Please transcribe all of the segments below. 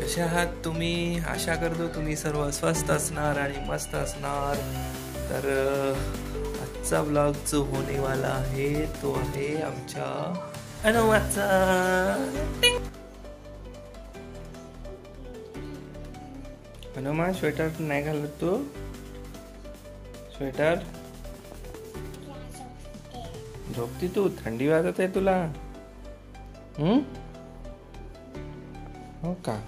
कशा आहात तुम्ही? आशा करतो तुम्ही सर्व स्वस्त असणार आणि मस्त असणार. तर आजचा ब्लॉग जो होने वाला आहे तो आहे आमच्या अनुमाचा. अनुमा स्वेटर नाही घालत तू? स्वेटर झोपती तू? थंडी वाजत आहे तुला? हो का?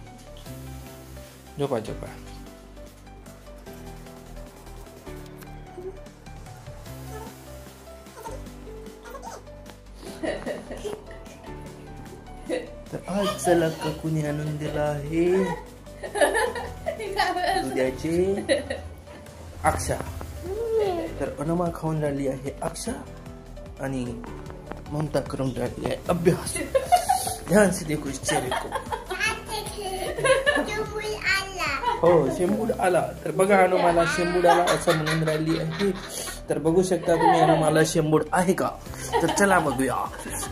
झोपा झोपा. तर आज चला काकूने आणून दिला आहे दुधाचे अक्षा. तर अनुमा खाऊन राहिली आहे अक्षा आणि ममता करून राहिली आहे अभ्यास. ध्यान से देखो इस चेहरे को. हो शेंबूड आला. तर बघा अनुमाला शेंबूड आला असं म्हणून राहिली आहे. तर बघू शकता तुम्ही अनुमाला शेंबूड आहे का? तर चला बघूया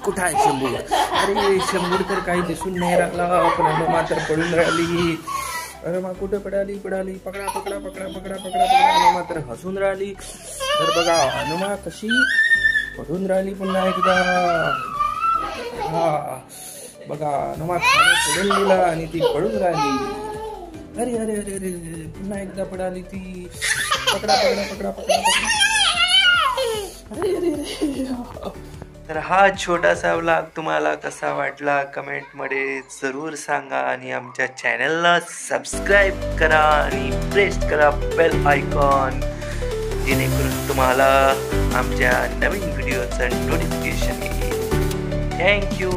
कुठं आहे शेंबूड. अरे शेंबूड तर काही दिसून नाही राहिला पण अनुमा तर पडून राहिली. अनुमा कुठे पडाली? पकडा पकडा पकडा पकडा पकडा. अनुमा तर हसून राहिली. तर बघा अनुमा कशी पडून राहिली पुन्हा एकदा. हा बघा अनुमा पडून दिला आणि ती पडून राहिली. अरे अरे अरे अरे पुन्हा एकदा पडाली ती. पकडा पकडा पकडा पकडा पकडा. अरे अरे अरे. तर हा छोटासा व्लॉग तुम्हाला कसा वाटला कमेंट मध्ये जरूर सांगा आणि आमच्या चॅनलला सबस्क्राईब करा आणि प्रेस करा बेल आयकॉन जेणेकरून तुम्हाला आमच्या नवीन व्हिडिओचं नोटिफिकेशन येईल. थँक्यू.